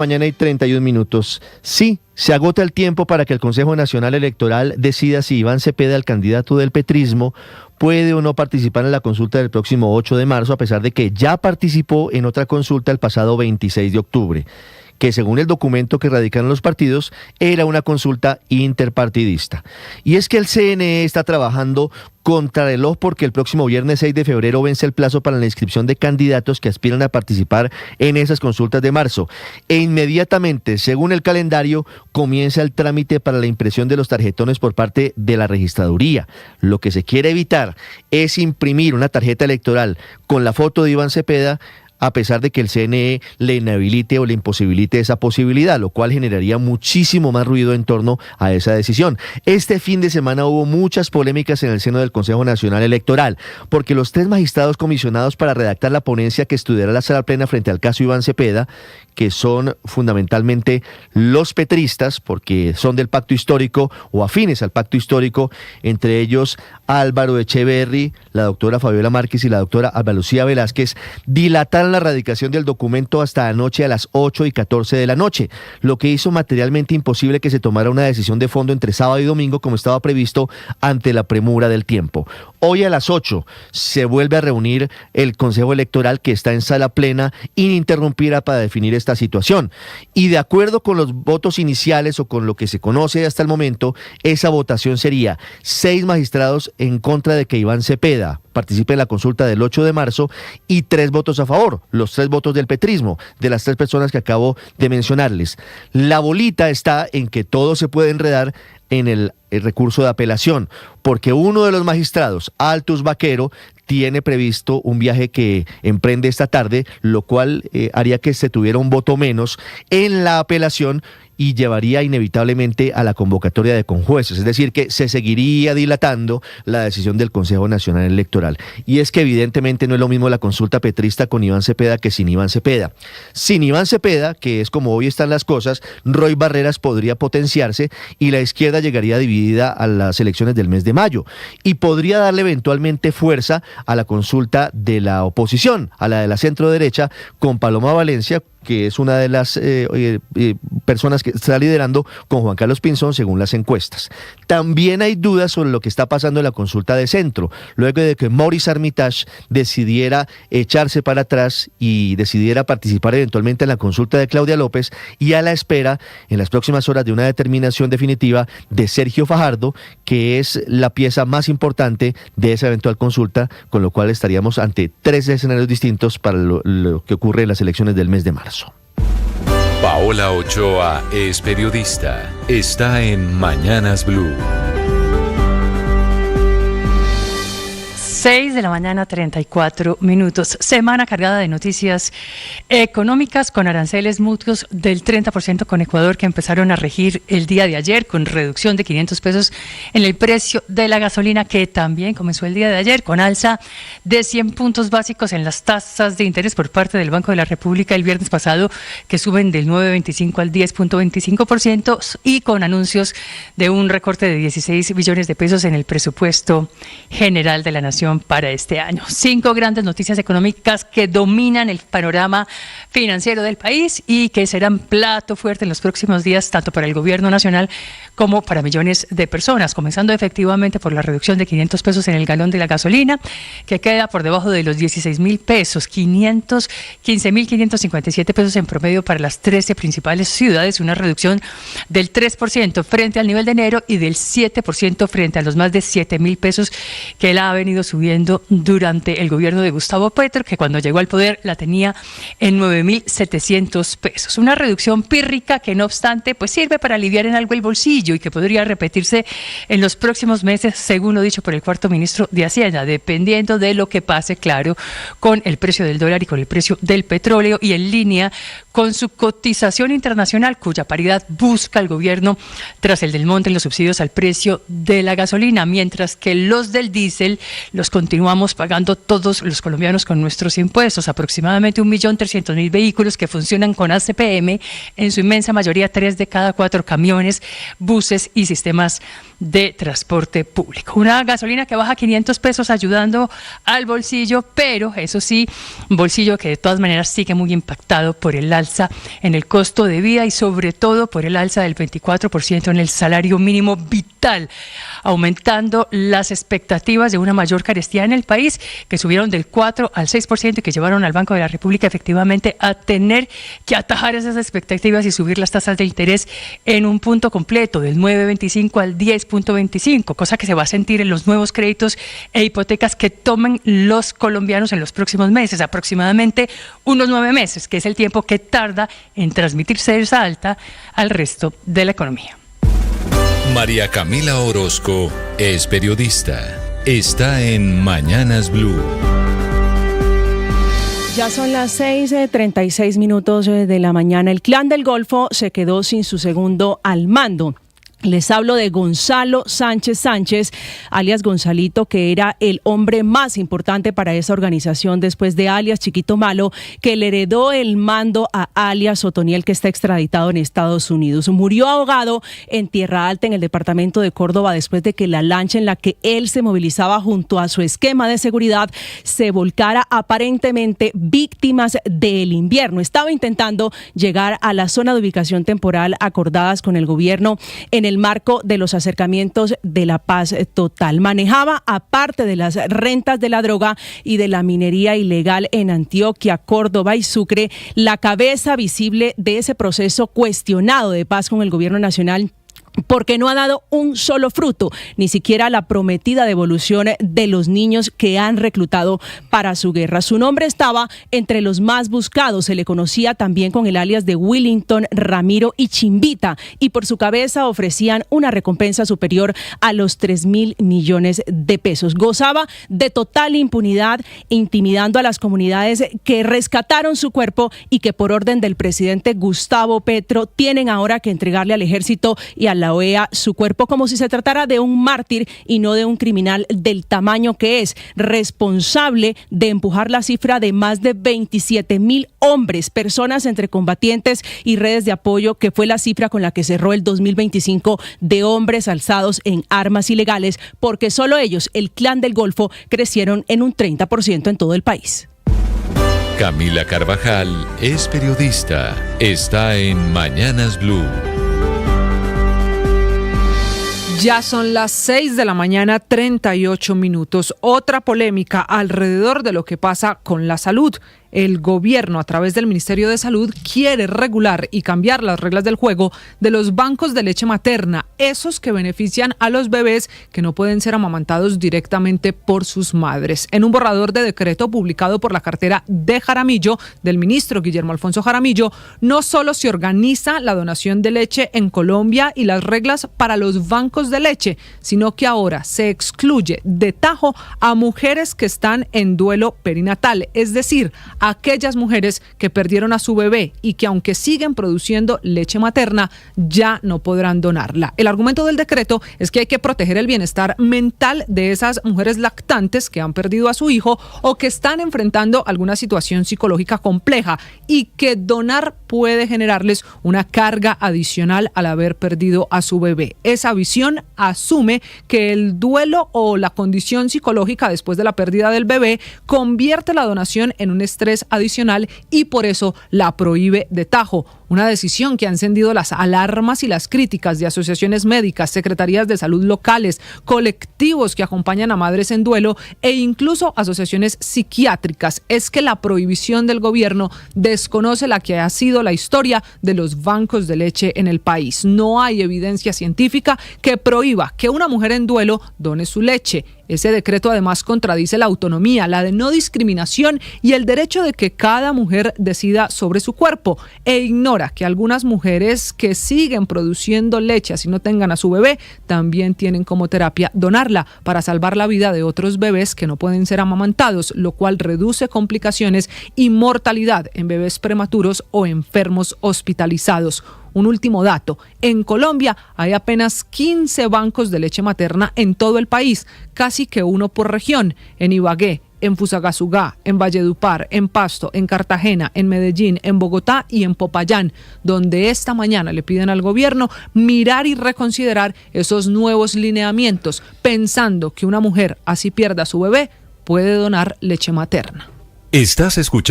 Mañana hay 31 minutos. Sí, se agota el tiempo para que el Consejo Nacional Electoral decida si Iván Cepeda, el candidato del petrismo, puede o no participar en la consulta del próximo 8 de marzo, a pesar de que ya participó en otra consulta el pasado 26 de octubre, que según el documento que radicaron los partidos, era una consulta interpartidista. Y es que el CNE está trabajando contrarreloj porque el próximo viernes 6 de febrero vence el plazo para la inscripción de candidatos que aspiran a participar en esas consultas de marzo. E inmediatamente, según el calendario, comienza el trámite para la impresión de los tarjetones por parte de la registraduría. Lo que se quiere evitar es imprimir una tarjeta electoral con la foto de Iván Cepeda, a pesar de que el CNE le inhabilite o le imposibilite esa posibilidad, lo cual generaría muchísimo más ruido en torno a esa decisión. Este fin de semana hubo muchas polémicas en el seno del Consejo Nacional Electoral, porque los 3 magistrados comisionados para redactar la ponencia que estudiará la sala plena frente al caso Iván Cepeda, que son fundamentalmente los petristas, porque son del pacto histórico o afines al pacto histórico, entre ellos Álvaro Echeverry, la doctora Fabiola Márquez y la doctora Alba Lucía Velázquez, dilataron la radicación del documento hasta anoche a las 8:14 de la noche, lo que hizo materialmente imposible que se tomara una decisión de fondo entre sábado y domingo como estaba previsto ante la premura del tiempo. Hoy a las 8 se vuelve a reunir el Consejo Electoral, que está en sala plena ininterrumpida para definir esta situación. Y de acuerdo con los votos iniciales o con lo que se conoce hasta el momento, esa votación sería 6 magistrados en contra de que Iván Cepeda participe en la consulta del 8 de marzo y 3 votos a favor, los 3 votos del petrismo, de las 3 personas que acabo de mencionarles. La bolita está en que todo se puede enredar en el recurso de apelación, porque uno de los magistrados, Altus Vaquero, tiene previsto un viaje que emprende esta tarde, lo cual haría que se tuviera un voto menos en la apelación y llevaría inevitablemente a la convocatoria de conjueces, es decir, que se seguiría dilatando la decisión del Consejo Nacional Electoral. Y es que evidentemente no es lo mismo la consulta petrista con Iván Cepeda que sin Iván Cepeda. Sin Iván Cepeda, que es como hoy están las cosas, Roy Barreras podría potenciarse y la izquierda llegaría dividida a las elecciones del mes de mayo y podría darle eventualmente fuerza a la consulta de la oposición, a la de la centro derecha, con Paloma Valencia, que es una de las personas que está liderando con Juan Carlos Pinzón según las encuestas. También hay dudas sobre lo que está pasando en la consulta de centro, luego de que Maurice Armitage decidiera echarse para atrás y decidiera participar eventualmente en la consulta de Claudia López, y a la espera en las próximas horas de una determinación definitiva de Sergio Fajardo, que es la pieza más importante de esa eventual consulta, con lo cual estaríamos ante 3 escenarios distintos para lo que ocurre en las elecciones del mes de marzo. Paola Ochoa es periodista. Está en Mañanas Blue. 6 de la mañana, 34 minutos. Semana cargada de noticias económicas, con aranceles mutuos del 30% con Ecuador que empezaron a regir el día de ayer, con reducción de 500 pesos en el precio de la gasolina, que también comenzó el día de ayer, con alza de 100 puntos básicos en las tasas de interés por parte del Banco de la República el viernes pasado, que suben del 9.25 al 10.25%, y con anuncios de un recorte de 16 billones de pesos en el presupuesto general de la Nación para este año. 5 grandes noticias económicas que dominan el panorama financiero del país y que serán plato fuerte en los próximos días, tanto para el gobierno nacional como para millones de personas, comenzando efectivamente por la reducción de 500 pesos en el galón de la gasolina, que queda por debajo de los 16.000 pesos, 15.557 pesos en promedio para las 13 principales ciudades, una reducción del 3% frente al nivel de enero y del 7% frente a los más de 7.000 pesos que él ha venido subiendo durante el gobierno de Gustavo Petro, que cuando llegó al poder la tenía en 9.700 pesos. Una reducción pírrica que, no obstante, pues sirve para aliviar en algo el bolsillo y que podría repetirse en los próximos meses, según lo dicho por el cuarto ministro de Hacienda, dependiendo de lo que pase, claro, con el precio del dólar y con el precio del petróleo, y en línea con su cotización internacional, cuya paridad busca el gobierno tras el desmonte en los subsidios al precio de la gasolina, mientras que los del diésel los continuamos pagando todos los colombianos con nuestros impuestos. Aproximadamente 1.300.000 vehículos que funcionan con ACPM, en su inmensa mayoría 3 de cada 4 camiones, buses y sistemas de transporte público. Una gasolina que baja 500 pesos ayudando al bolsillo, pero eso sí, bolsillo que de todas maneras sigue muy impactado por el alza en el costo de vida y sobre todo por el alza del 24% en el salario mínimo vital, aumentando las expectativas de una mayor carestía en el país, que subieron del 4 al 6% y que llevaron al Banco de la República efectivamente a tener que atajar esas expectativas y subir las tasas de interés en un punto completo, del 9.25 al 10.25, cosa que se va a sentir en los nuevos créditos e hipotecas que tomen los colombianos en los próximos meses, aproximadamente unos 9 meses, que es el tiempo que tarda en transmitirse esa alta al resto de la economía. María Camila Orozco es periodista. Está en Mañanas Blue. Ya son las 6:36 de la mañana. El Clan del Golfo se quedó sin su segundo al mando. Les hablo de Gonzalo Sánchez, alias Gonzalito, que era el hombre más importante para esa organización después de alias Chiquito Malo, que le heredó el mando a alias Otoniel, que está extraditado en Estados Unidos. Murió ahogado en Tierra Alta, en el departamento de Córdoba, después de que la lancha en la que él se movilizaba junto a su esquema de seguridad se volcara, aparentemente víctimas del invierno. Estaba intentando llegar a la zona de ubicación temporal acordadas con el gobierno en el marco de los acercamientos de la paz total. Manejaba, aparte de las rentas de la droga y de la minería ilegal en Antioquia, Córdoba y Sucre, la cabeza visible de ese proceso cuestionado de paz con el gobierno nacional, porque no ha dado un solo fruto, ni siquiera la prometida devolución de los niños que han reclutado para su guerra. Su nombre estaba entre los más buscados, se le conocía también con el alias de Willington, Ramiro y Chimbita, y por su cabeza ofrecían una recompensa superior a los 3.000 millones de pesos. Gozaba de total impunidad, intimidando a las comunidades que rescataron su cuerpo y que por orden del presidente Gustavo Petro tienen ahora que entregarle al ejército y a la OEA su cuerpo, como si se tratara de un mártir y no de un criminal del tamaño que es, responsable de empujar la cifra de más de 27.000 hombres, personas entre combatientes y redes de apoyo, que fue la cifra con la que cerró el 2025 de hombres alzados en armas ilegales, porque solo ellos, el Clan del Golfo, crecieron en un 30% en todo el país. Camila Carvajal es periodista. Está en Mañanas Blue. Ya son las 6:38 a.m. Otra polémica alrededor de lo que pasa con la salud. El gobierno, a través del Ministerio de Salud, quiere regular y cambiar las reglas del juego de los bancos de leche materna, esos que benefician a los bebés que no pueden ser amamantados directamente por sus madres. En un borrador de decreto publicado por la cartera de Jaramillo, del ministro Guillermo Alfonso Jaramillo, no solo se organiza la donación de leche en Colombia y las reglas para los bancos de leche, sino que ahora se excluye de tajo a mujeres que están en duelo perinatal, es decir, aquellas mujeres que perdieron a su bebé y que, aunque siguen produciendo leche materna, ya no podrán donarla. El argumento del decreto es que hay que proteger el bienestar mental de esas mujeres lactantes que han perdido a su hijo o que están enfrentando alguna situación psicológica compleja y que donar puede generarles una carga adicional al haber perdido a su bebé. Esa visión asume que el duelo o la condición psicológica después de la pérdida del bebé convierte la donación en un estrés adicional y por eso la prohíbe de tajo. Una decisión que ha encendido las alarmas y las críticas de asociaciones médicas, secretarías de salud locales, colectivos que acompañan a madres en duelo e incluso asociaciones psiquiátricas. Es que la prohibición del gobierno desconoce la que ha sido la historia de los bancos de leche en el país. No hay evidencia científica que prohíba que una mujer en duelo done su leche. Ese decreto además contradice la autonomía, la de no discriminación y el derecho de que cada mujer decida sobre su cuerpo, e ignora que algunas mujeres que siguen produciendo leche así no tengan a su bebé, también tienen como terapia donarla para salvar la vida de otros bebés que no pueden ser amamantados, lo cual reduce complicaciones y mortalidad en bebés prematuros o enfermos hospitalizados. Un último dato, en Colombia hay apenas 15 bancos de leche materna en todo el país, casi que uno por región, en Ibagué, en Fusagasugá, en Valledupar, en Pasto, en Cartagena, en Medellín, en Bogotá y en Popayán, donde esta mañana le piden al gobierno mirar y reconsiderar esos nuevos lineamientos, pensando que una mujer así pierda a su bebé puede donar leche materna. Estás escuchando